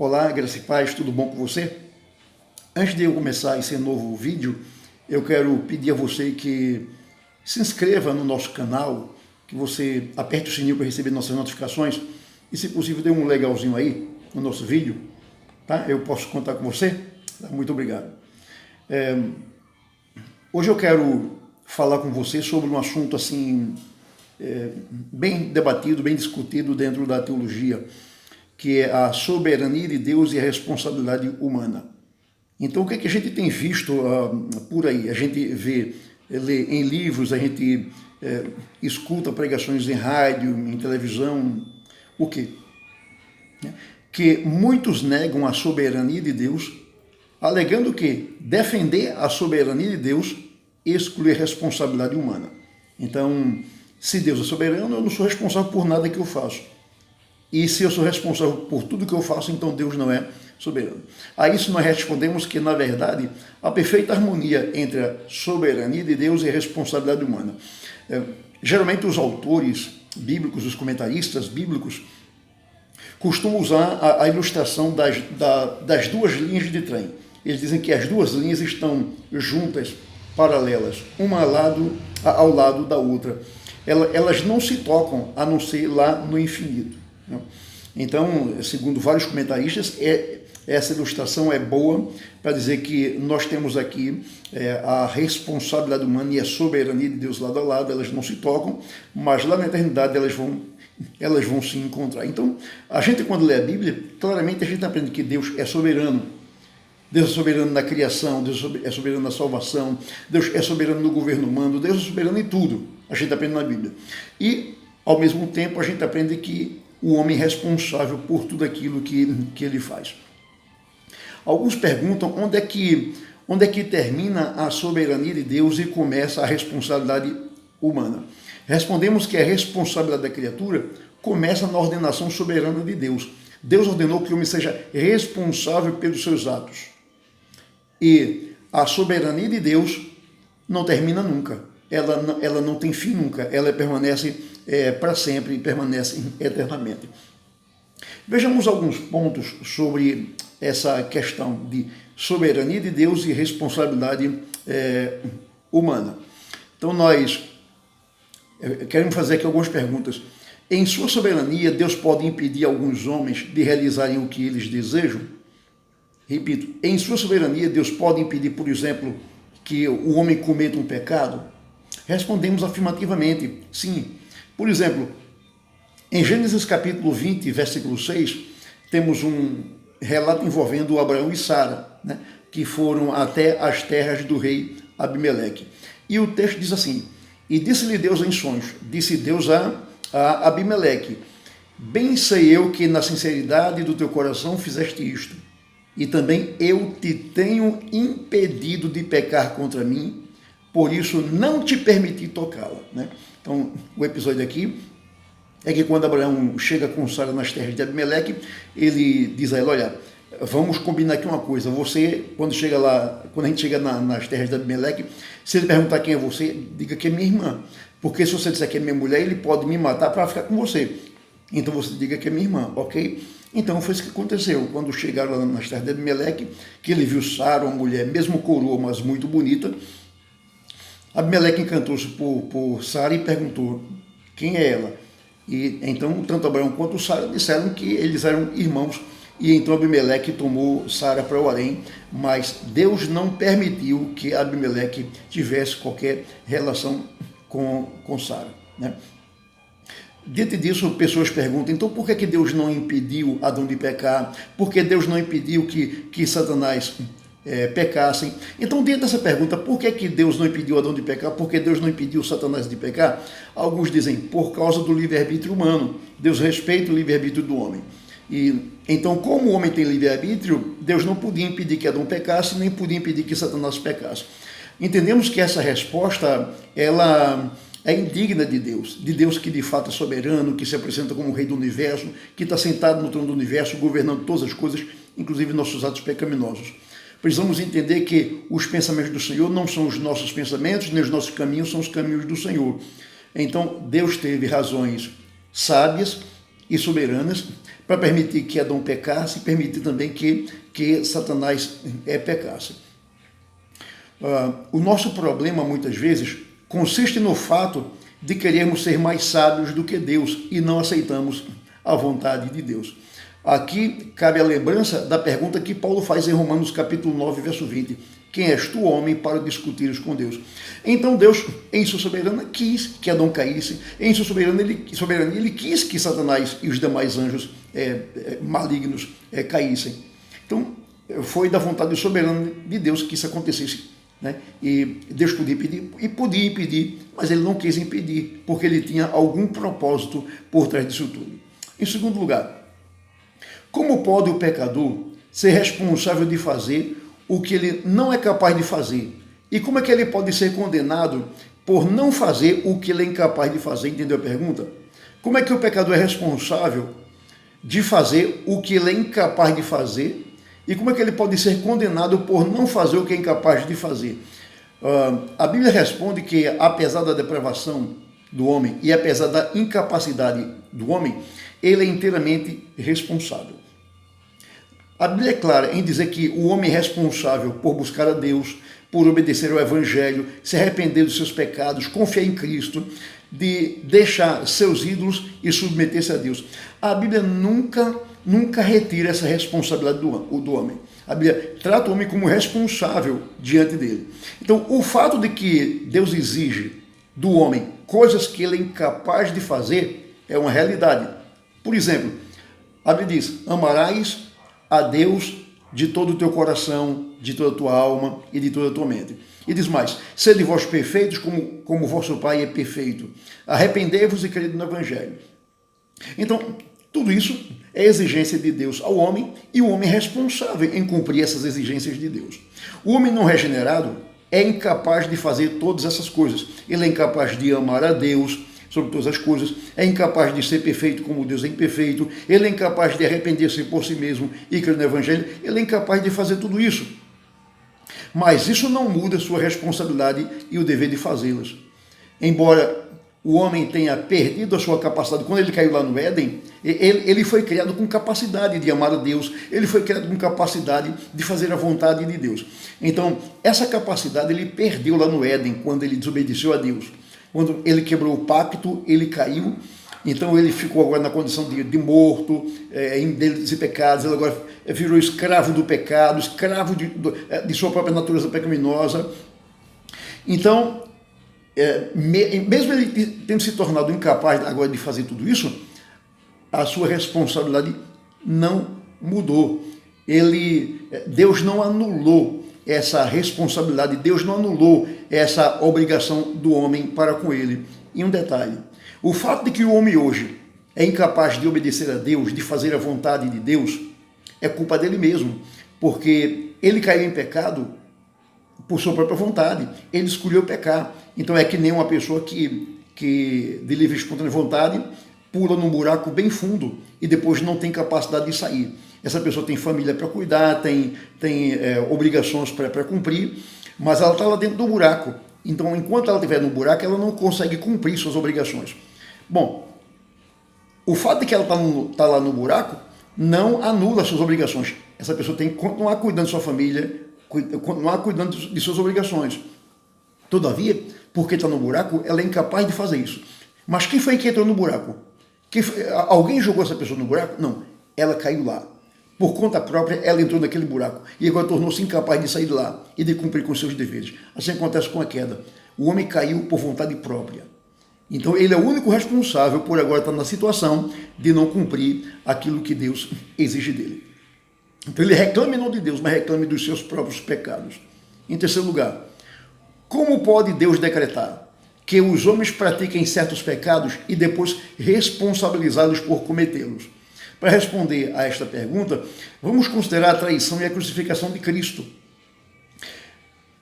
Olá, graça e paz, tudo bom com você? Antes de eu começar esse novo vídeo, eu quero pedir a você que se inscreva no nosso canal, que você aperte o sininho para receber nossas notificações e, se possível, dê um legalzinho aí no nosso vídeo, tá? Eu posso contar com você? Muito obrigado. Hoje eu quero falar com você sobre um assunto assim bem debatido, bem discutido dentro da teologia, que é a soberania de Deus e a responsabilidade humana. Então, o que é que a gente tem visto por aí? A gente lê em livros, a gente escuta pregações em rádio, em televisão. O quê? Que muitos negam a soberania de Deus, alegando que defender a soberania de Deus exclui a responsabilidade humana. Então, se Deus é soberano, eu não sou responsável por nada que eu faço. E se eu sou responsável por tudo que eu faço, então Deus não é soberano. A isso nós respondemos que, na verdade, a perfeita harmonia entre a soberania de Deus e a responsabilidade humana. Geralmente os autores bíblicos, os comentaristas bíblicos, costumam usar a ilustração das duas linhas de trem. Eles dizem que as duas linhas estão juntas, paralelas, uma ao lado da outra. Elas não se tocam, a não ser lá no infinito. Então, segundo vários comentaristas, essa ilustração é boa para dizer que nós temos aqui a responsabilidade humana e a soberania de Deus lado a lado, elas não se tocam, mas lá na eternidade elas vão se encontrar. Então, a gente, quando lê a Bíblia, claramente a gente aprende que Deus é soberano. Deus é soberano na criação, Deus é soberano na salvação, Deus é soberano no governo humano, Deus é soberano em tudo. A gente aprende na Bíblia. E, ao mesmo tempo, a gente aprende que o homem é responsável por tudo aquilo que ele faz. Alguns perguntam onde é que termina a soberania de Deus e começa a responsabilidade humana. Respondemos que a responsabilidade da criatura começa na ordenação soberana de Deus. Deus ordenou que o homem seja responsável pelos seus atos. E a soberania de Deus não termina nunca. Ela não tem fim nunca. Ela permanece para sempre e permanece eternamente. Vejamos alguns pontos sobre essa questão de soberania de Deus e responsabilidade humana. Então, nós queremos fazer aqui algumas perguntas. Em sua soberania, Deus pode impedir alguns homens de realizarem o que eles desejam? Repito, em sua soberania, Deus pode impedir, por exemplo, que o homem cometa um pecado? Respondemos afirmativamente, sim. Por exemplo, em Gênesis capítulo 20, versículo 6, temos um relato envolvendo Abraão e Sara, né, que foram até as terras do rei Abimeleque. E o texto diz assim: e disse-lhe Deus em sonhos, disse Deus a Abimeleque: bem sei eu que na sinceridade do teu coração fizeste isto, e também eu te tenho impedido de pecar contra mim, por isso não te permiti tocá-la. Né? Então, o episódio aqui é que quando Abraão chega com Sara nas terras de Abimeleque, ele diz a ela: olha, vamos combinar aqui uma coisa, você, quando a gente chega nas terras de Abimeleque, se ele perguntar quem é você, diga que é minha irmã, porque se você disser que é minha mulher, ele pode me matar para ficar com você. Então você diga que é minha irmã, ok? Então foi isso que aconteceu. Quando chegaram lá nas terras de Abimeleque, que ele viu Sara, uma mulher, mesmo coroa, mas muito bonita, Abimeleque encantou-se por Sara e perguntou quem é ela. E então tanto Abraão quanto Sara disseram que eles eram irmãos. E então Abimeleque tomou Sara para o harém, mas Deus não permitiu que Abimeleque tivesse qualquer relação com Sara. Né? Diante disso, pessoas perguntam, então por que Deus não impediu Adão de pecar? Por que Deus não impediu que Satanás pecassem? Então, diante dessa pergunta, por que Deus não impediu Adão de pecar? Por que Deus não impediu Satanás de pecar? Alguns dizem, por causa do livre-arbítrio humano. Deus respeita o livre-arbítrio do homem. E então, como o homem tem livre-arbítrio, Deus não podia impedir que Adão pecasse, nem podia impedir que Satanás pecasse. Entendemos que essa resposta, ela é indigna de Deus que de fato é soberano, que se apresenta como o rei do universo, que está sentado no trono do universo, governando todas as coisas, inclusive nossos atos pecaminosos. Precisamos entender que os pensamentos do Senhor não são os nossos pensamentos, nem os nossos caminhos são os caminhos do Senhor. Então, Deus teve razões sábias e soberanas para permitir que Adão pecasse e permitir também que Satanás pecasse. O nosso problema, muitas vezes, consiste no fato de querermos ser mais sábios do que Deus e não aceitamos a vontade de Deus. Aqui cabe a lembrança da pergunta que Paulo faz em Romanos capítulo 9, verso 20. Quem és tu, homem, para discutires com Deus? Então Deus, em sua soberania, quis que Adão caísse. Em sua soberania, ele quis que Satanás e os demais anjos malignos caíssem. Então, foi da vontade soberana de Deus que isso acontecesse. Né? E Deus podia impedir, mas ele não quis impedir, porque ele tinha algum propósito por trás disso tudo. Em segundo lugar, como pode o pecador ser responsável de fazer o que ele não é capaz de fazer? E como é que ele pode ser condenado por não fazer o que ele é incapaz de fazer? Entendeu a pergunta? Como é que o pecador é responsável de fazer o que ele é incapaz de fazer? E como é que ele pode ser condenado por não fazer o que é incapaz de fazer? A Bíblia responde que, apesar da depravação do homem e apesar da incapacidade do homem, ele é inteiramente responsável. A Bíblia é clara em dizer que o homem é responsável por buscar a Deus, por obedecer ao Evangelho, se arrepender dos seus pecados, confiar em Cristo, de deixar seus ídolos e submeter-se a Deus. A Bíblia nunca retira essa responsabilidade do homem. A Bíblia trata o homem como responsável diante dele. Então, o fato de que Deus exige do homem coisas que ele é incapaz de fazer é uma realidade. Por exemplo, a Bíblia diz: amarás a Deus de todo o teu coração, de toda a tua alma e de toda a tua mente. E diz mais: sede vós perfeitos como vosso Pai é perfeito. Arrependei-vos e crede no Evangelho. Então, tudo isso é exigência de Deus ao homem, e o homem é responsável em cumprir essas exigências de Deus. O homem não regenerado é incapaz de fazer todas essas coisas. Ele é incapaz de amar a Deus sobre todas as coisas, é incapaz de ser perfeito como Deus é imperfeito, ele é incapaz de arrepender-se por si mesmo e crer no Evangelho, ele é incapaz de fazer tudo isso. Mas isso não muda a sua responsabilidade e o dever de fazê-las. Embora o homem tenha perdido a sua capacidade, quando ele caiu lá no Éden, ele foi criado com capacidade de amar a Deus, ele foi criado com capacidade de fazer a vontade de Deus. Então, essa capacidade ele perdeu lá no Éden, quando ele desobedeceu a Deus. Quando ele quebrou o pacto, ele caiu, então ele ficou agora na condição de morto, em delitos e pecados, ele agora virou escravo do pecado, escravo de sua própria natureza pecaminosa. Então, mesmo ele tendo se tornado incapaz agora de fazer tudo isso, a sua responsabilidade não mudou. Deus não anulou essa responsabilidade, Deus não anulou essa obrigação do homem para com ele. E um detalhe: o fato de que o homem hoje é incapaz de obedecer a Deus, de fazer a vontade de Deus, é culpa dele mesmo, porque ele caiu em pecado por sua própria vontade, ele escolheu pecar. Então é que nem uma pessoa que de livre e espontânea vontade pula num buraco bem fundo e depois não tem capacidade de sair. Essa pessoa tem família para cuidar, tem obrigações para cumprir, mas ela está lá dentro do buraco. Então, enquanto ela estiver no buraco, ela não consegue cumprir suas obrigações. Bom, o fato de que ela está lá no buraco não anula suas obrigações. Essa pessoa tem que continuar cuidando de sua família, continuar cuidando de suas obrigações. Todavia, porque está no buraco, ela é incapaz de fazer isso. Mas quem foi que entrou no buraco? Alguém jogou essa pessoa no buraco? Não, ela caiu lá. Por conta própria, ela entrou naquele buraco e agora tornou-se incapaz de sair de lá e de cumprir com seus deveres. Assim acontece com a queda. O homem caiu por vontade própria. Então, ele é o único responsável por agora estar na situação de não cumprir aquilo que Deus exige dele. Então, ele reclama não de Deus, mas reclama dos seus próprios pecados. Em terceiro lugar, como pode Deus decretar que os homens pratiquem certos pecados e depois responsabilizá-los por cometê-los? Para responder a esta pergunta, vamos considerar a traição e a crucificação de Cristo.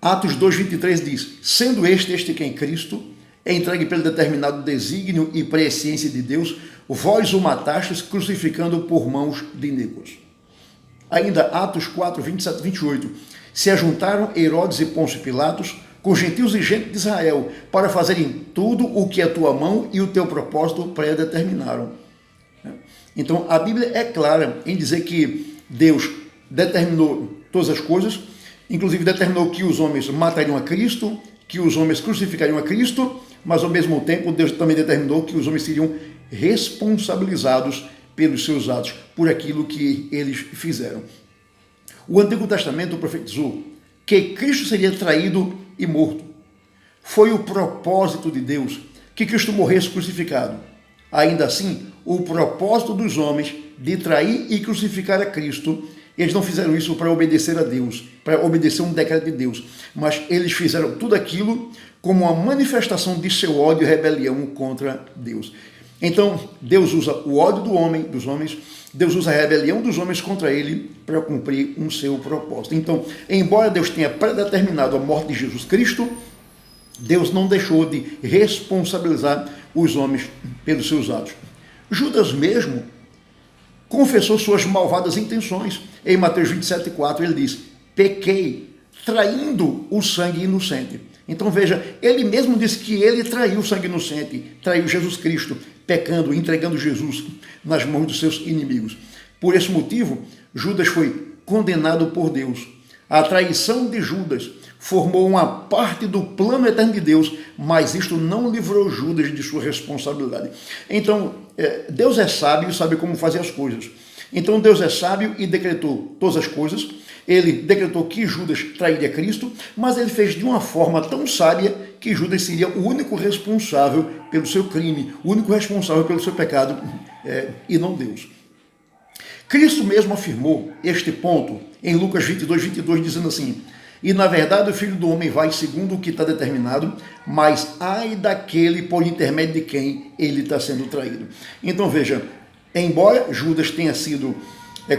Atos 2,23 diz: sendo este quem Cristo é entregue pelo determinado desígnio e presciência de Deus, vós o matastes crucificando por mãos de iníquos. Ainda Atos 4, 27 e 28. Se ajuntaram Herodes e Pôncio Pilatos com gentios e gente de Israel para fazerem tudo o que a tua mão e o teu propósito predeterminaram. Então a Bíblia é clara em dizer que Deus determinou todas as coisas, inclusive determinou que os homens matariam a Cristo, que os homens crucificariam a Cristo, mas ao mesmo tempo Deus também determinou que os homens seriam responsabilizados pelos seus atos, por aquilo que eles fizeram. O Antigo Testamento profetizou que Cristo seria traído e morto. Foi o propósito de Deus que Cristo morresse crucificado. Ainda assim, o propósito dos homens de trair e crucificar a Cristo, eles não fizeram isso para obedecer a Deus, para obedecer um decreto de Deus, mas eles fizeram tudo aquilo como uma manifestação de seu ódio e rebelião contra Deus. Então, Deus usa o ódio dos homens, Deus usa a rebelião dos homens contra ele para cumprir um seu propósito. Então, embora Deus tenha predeterminado a morte de Jesus Cristo, Deus não deixou de responsabilizar os homens pelos seus atos. Judas mesmo confessou suas malvadas intenções. Em Mateus 27,4 ele diz: pequei, traindo o sangue inocente. Então veja, ele mesmo disse que ele traiu o sangue inocente, traiu Jesus Cristo, pecando, entregando Jesus nas mãos dos seus inimigos. Por esse motivo, Judas foi condenado por Deus. A traição de Judas formou uma parte do plano eterno de Deus, mas isto não livrou Judas de sua responsabilidade. Então, Deus é sábio e sabe como fazer as coisas. Então, Deus é sábio e decretou todas as coisas. Ele decretou que Judas trairia Cristo, mas ele fez de uma forma tão sábia que Judas seria o único responsável pelo seu crime, o único responsável pelo seu pecado, e não Deus. Cristo mesmo afirmou este ponto em Lucas 22, dizendo assim: e na verdade o Filho do Homem vai segundo o que está determinado, mas ai daquele por intermédio de quem ele está sendo traído. Então veja, embora Judas tenha sido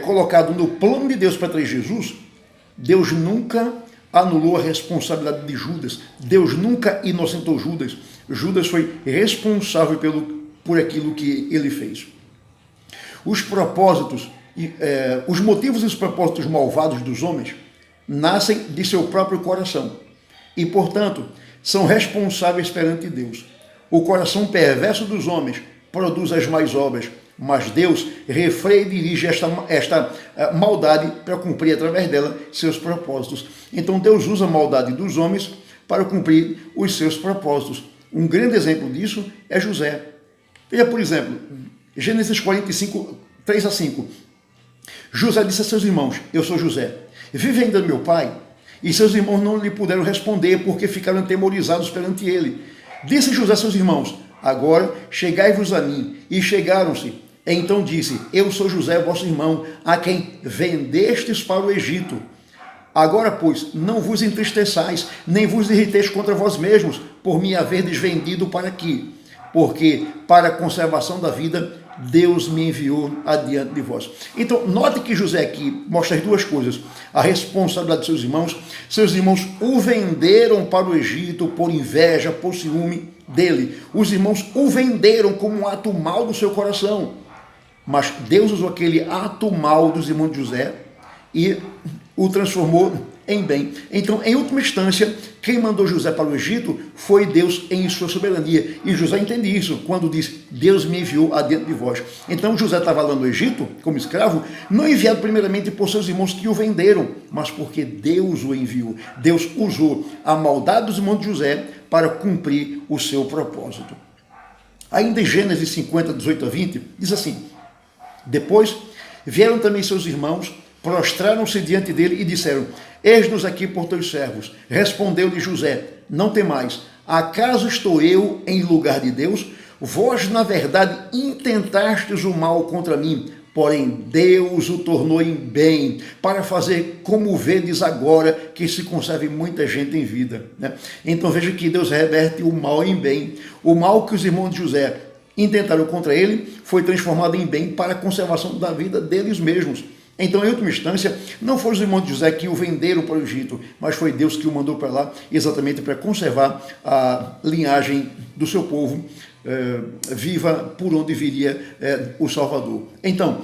colocado no plano de Deus para trair Jesus, Deus nunca anulou a responsabilidade de Judas. Deus nunca inocentou Judas. Judas foi responsável por aquilo que ele fez. Os propósitos, os motivos e os propósitos malvados dos homens nascem de seu próprio coração e, portanto, são responsáveis perante Deus. O coração perverso dos homens produz as más obras, mas Deus refreia e dirige esta maldade para cumprir através dela seus propósitos. Então Deus usa a maldade dos homens para cumprir os seus propósitos. Um grande exemplo disso é José. Veja, por exemplo, Gênesis 45, 3-5. José disse a seus irmãos: eu sou José, vive ainda meu pai? E seus irmãos não lhe puderam responder, porque ficaram atemorizados perante ele. Disse José a seus irmãos: agora chegai-vos a mim. E chegaram-se. Então disse: eu sou José, vosso irmão, a quem vendestes para o Egito. Agora, pois, não vos entristeçais, nem vos irriteis contra vós mesmos, por me haverdes vendido para aqui. Porque, para a conservação da vida, Deus me enviou adiante de vós. Então, note que José aqui mostra as duas coisas: a responsabilidade de seus irmãos. Seus irmãos o venderam para o Egito por inveja, por ciúme dele. Os irmãos o venderam como um ato mau do seu coração. Mas Deus usou aquele ato mau dos irmãos de José e o transformou em bem. Então, em última instância, quem mandou José para o Egito foi Deus em sua soberania. E José entende isso quando diz: Deus me enviou adiante de vós. Então José estava lá no Egito, como escravo, não enviado primeiramente por seus irmãos que o venderam, mas porque Deus o enviou. Deus usou a maldade dos irmãos de José para cumprir o seu propósito. Ainda em Gênesis 50, 18-20, diz assim: depois vieram também seus irmãos, prostraram-se diante dele e disseram: eis-nos aqui por teus servos. Respondeu-lhe José: não temais, acaso estou eu em lugar de Deus? Vós, na verdade, intentastes o mal contra mim, porém Deus o tornou em bem, para fazer como vedes agora, que se conserve muita gente em vida. Então veja que Deus reverte o mal em bem. O mal que os irmãos de José intentaram contra ele foi transformado em bem para a conservação da vida deles mesmos. Então, em última instância, não foram os irmãos de José que o venderam para o Egito, mas foi Deus que o mandou para lá, exatamente para conservar a linhagem do seu povo viva, por onde viria o Salvador. Então,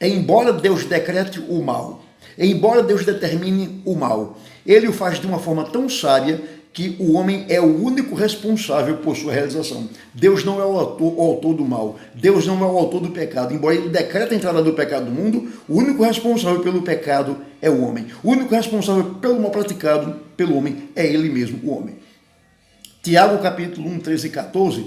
embora Deus decrete o mal, embora Deus determine o mal, ele o faz de uma forma tão sábia que o homem é o único responsável por sua realização. Deus não é o autor do mal. Deus não é o autor do pecado. Embora ele decrete a entrada do pecado no mundo, o único responsável pelo pecado é o homem. O único responsável pelo mal praticado pelo homem é ele mesmo, o homem. Tiago, capítulo 1, 13 e 14,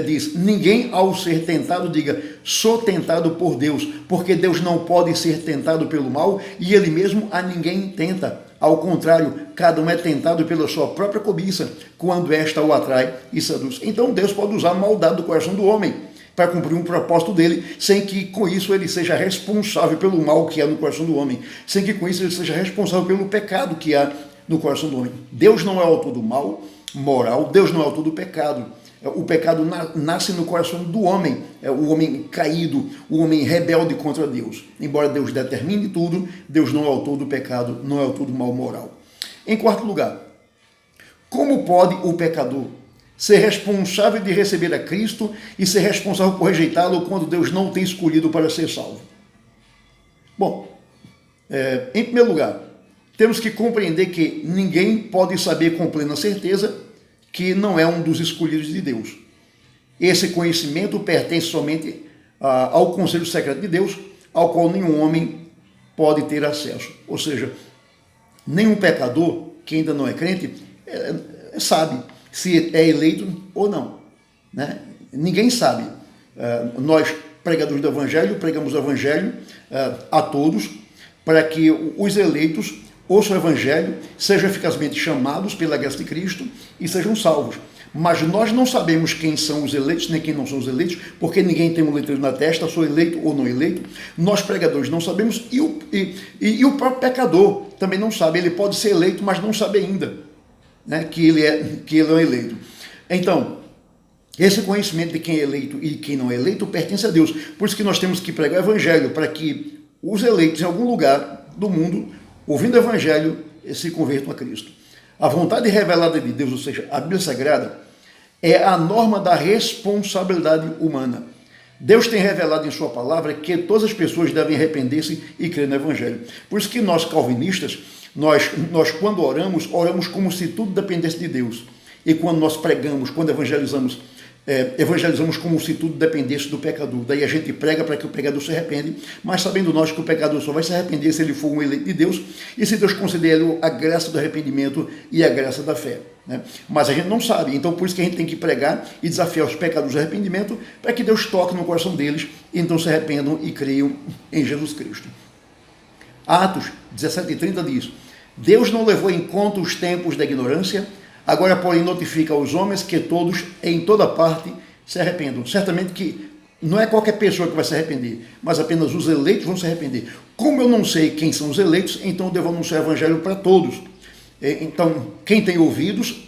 diz: ninguém ao ser tentado diga, sou tentado por Deus, porque Deus não pode ser tentado pelo mal e ele mesmo a ninguém tenta. Ao contrário, cada um é tentado pela sua própria cobiça, quando esta o atrai e seduz. Então Deus pode usar a maldade do coração do homem para cumprir um propósito dele, sem que com isso ele seja responsável pelo mal que há no coração do homem, sem que com isso ele seja responsável pelo pecado que há no coração do homem. Deus não é autor do mal moral, Deus não é autor do pecado. O pecado nasce no coração do homem, o homem caído, o homem rebelde contra Deus. Embora Deus determine tudo, Deus não é autor do pecado, não é autor do mal moral. Em quarto lugar, como pode o pecador ser responsável de receber a Cristo e ser responsável por rejeitá-lo quando Deus não o tem escolhido para ser salvo? Bom, em primeiro lugar, temos que compreender que ninguém pode saber com plena certeza que não é um dos escolhidos de Deus. Esse conhecimento pertence somente ao conselho secreto de Deus, ao qual nenhum homem pode ter acesso. Ou seja, nenhum pecador que ainda não é crente sabe se é eleito ou não, né? Ninguém sabe. Nós, pregadores do Evangelho, pregamos o Evangelho a todos, para que os eleitos ouçam o Evangelho, sejam eficazmente chamados pela graça de Cristo e sejam salvos. Mas nós não sabemos quem são os eleitos, nem quem não são os eleitos, porque ninguém tem um letreiro na testa, sou eleito ou não eleito. Nós, pregadores, não sabemos, e o próprio pecador também não sabe. Ele pode ser eleito, mas não sabe ainda, né, que ele é eleito. Então, esse conhecimento de quem é eleito e quem não é eleito pertence a Deus. Por isso que nós temos que pregar o Evangelho, para que os eleitos em algum lugar do mundo, ouvindo o Evangelho, se convertam a Cristo. A vontade revelada de Deus, ou seja, a Bíblia Sagrada, é a norma da responsabilidade humana. Deus tem revelado em sua palavra que todas as pessoas devem arrepender-se e crer no Evangelho. Por isso que nós, calvinistas, nós quando oramos como se tudo dependesse de Deus. E quando nós pregamos, quando evangelizamos como se tudo dependesse do pecador. Daí a gente prega para que o pecador se arrepende, mas sabendo nós que o pecador só vai se arrepender se ele for um eleito de Deus e se Deus conceder a graça do arrependimento e a graça da fé, né? Mas a gente não sabe, então por isso que a gente tem que pregar e desafiar os pecadores ao arrependimento, para que Deus toque no coração deles e então se arrependam e creiam em Jesus Cristo. Atos 17:30 diz: Deus não levou em conta os tempos da ignorância, agora, porém, notifica aos homens que todos, em toda parte, se arrependam. Certamente que não é qualquer pessoa que vai se arrepender, mas apenas os eleitos vão se arrepender. Como eu não sei quem são os eleitos, então eu devo anunciar o Evangelho para todos. Então, quem tem ouvidos,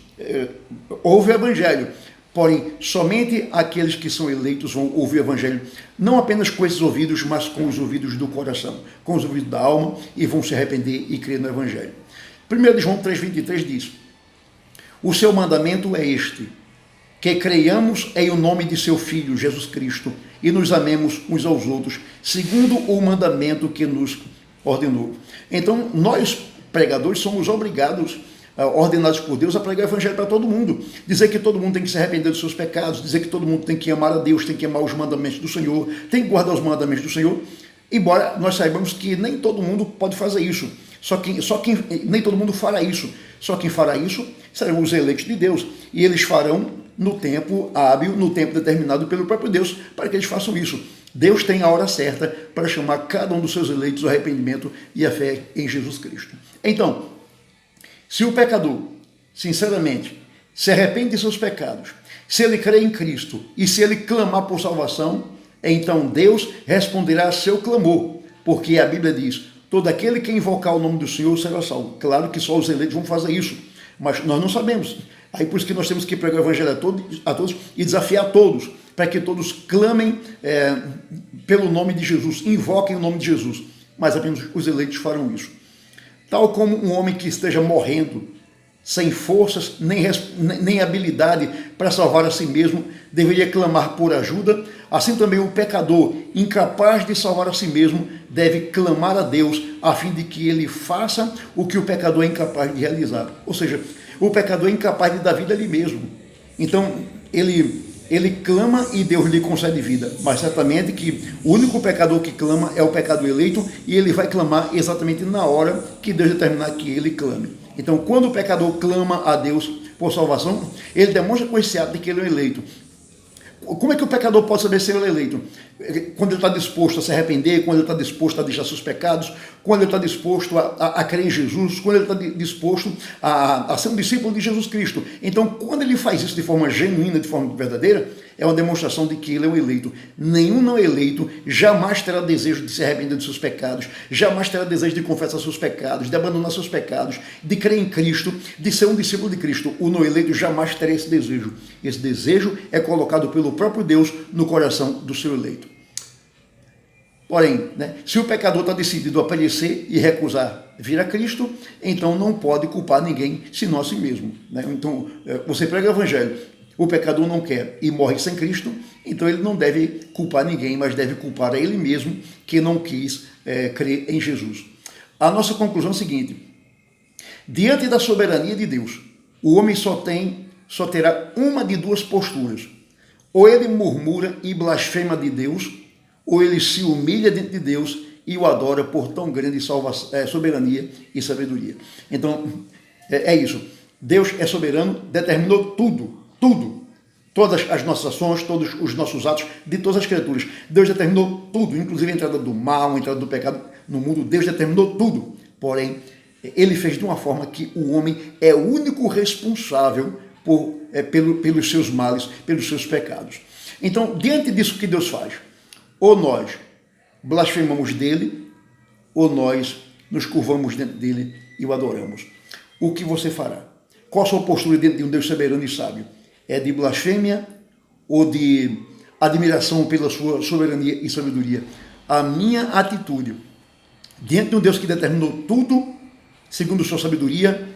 ouve o Evangelho. Porém, somente aqueles que são eleitos vão ouvir o Evangelho, não apenas com esses ouvidos, mas com os ouvidos do coração, com os ouvidos da alma, e vão se arrepender e crer no Evangelho. 1 João 3,23 diz: o seu mandamento é este, que creiamos em o nome de seu Filho, Jesus Cristo, e nos amemos uns aos outros, segundo o mandamento que nos ordenou. Então, nós, pregadores, somos obrigados, ordenados por Deus, a pregar o Evangelho para todo mundo. Dizer que todo mundo tem que se arrepender dos seus pecados, dizer que todo mundo tem que amar a Deus, tem que amar os mandamentos do Senhor, tem que guardar os mandamentos do Senhor, embora nós saibamos que nem todo mundo pode fazer isso. Nem todo mundo fará isso. Só quem fará isso serão os eleitos de Deus. E eles farão no tempo hábil, no tempo determinado pelo próprio Deus, para que eles façam isso. Deus tem a hora certa para chamar cada um dos seus eleitos ao arrependimento e à fé em Jesus Cristo. Então, se o pecador, sinceramente, se arrepende de seus pecados, se ele crê em Cristo e se ele clamar por salvação, então Deus responderá a seu clamor, porque a Bíblia diz: todo aquele que invocar o nome do Senhor será salvo. Claro que só os eleitos vão fazer isso, mas nós não sabemos. Aí por isso que nós temos que pregar o Evangelho a todos e desafiar todos, para que todos clamem pelo nome de Jesus, invoquem o nome de Jesus. Mas apenas os eleitos farão isso. Tal como um homem que esteja morrendo, sem forças nem habilidade para salvar a si mesmo, deveria clamar por ajuda, assim também o pecador, incapaz de salvar a si mesmo, deve clamar a Deus, a fim de que ele faça o que o pecador é incapaz de realizar. Ou seja, O pecador é incapaz de dar vida a ele mesmo. Então, ele clama e Deus lhe concede vida. Mas certamente que o único pecador que clama é o pecador eleito, e ele vai clamar exatamente na hora que Deus determinar que ele clame. Então, quando o pecador clama a Deus por salvação, ele demonstra com esse ato de que ele é eleito. Como é que o pecador pode saber se ele é eleito? Quando ele está disposto a se arrepender, quando ele está disposto a deixar seus pecados, quando ele está disposto a crer em Jesus, quando ele está disposto a ser um discípulo de Jesus Cristo. Então, quando ele faz isso de forma genuína, de forma verdadeira, é uma demonstração de que ele é um eleito. Nenhum não eleito jamais terá desejo de se arrepender dos seus pecados, jamais terá desejo de confessar seus pecados, de abandonar seus pecados, de crer em Cristo, de ser um discípulo de Cristo. O não eleito jamais terá esse desejo. Esse desejo é colocado pelo próprio Deus no coração do seu eleito. Porém, se o pecador está decidido a aparecer e recusar vir a Cristo, então não pode culpar ninguém, senão a si mesmo. Então, você prega o evangelho, o pecador não quer e morre sem Cristo, então ele não deve culpar ninguém, mas deve culpar a ele mesmo, que não quis crer em Jesus. A nossa conclusão é a seguinte: diante da soberania de Deus, o homem só terá uma de duas posturas. Ou ele murmura e blasfema de Deus, ou ele se humilha diante de Deus e o adora por tão grande soberania e sabedoria. Então, é isso. Deus é soberano, determinou tudo, todas as nossas ações, todos os nossos atos, de todas as criaturas. Deus determinou tudo, inclusive a entrada do mal, a entrada do pecado no mundo. Deus determinou tudo. Porém, ele fez de uma forma que o homem é o único responsável pelos seus males, pelos seus pecados. Então, diante disso que Deus faz, ou nós blasfemamos dele, ou nós nos curvamos diante dele e o adoramos. O que você fará? Qual a sua postura diante de um Deus soberano e sábio? É de blasfêmia ou de admiração pela sua soberania e sabedoria? A minha atitude diante de um Deus que determinou tudo, segundo sua sabedoria,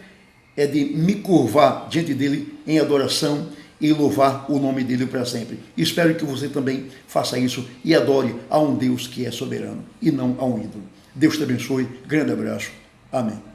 é de me curvar diante dele em adoração e louvar o nome dele para sempre. Espero que você também faça isso e adore a um Deus que é soberano e não a um ídolo. Deus te abençoe. Grande abraço. Amém.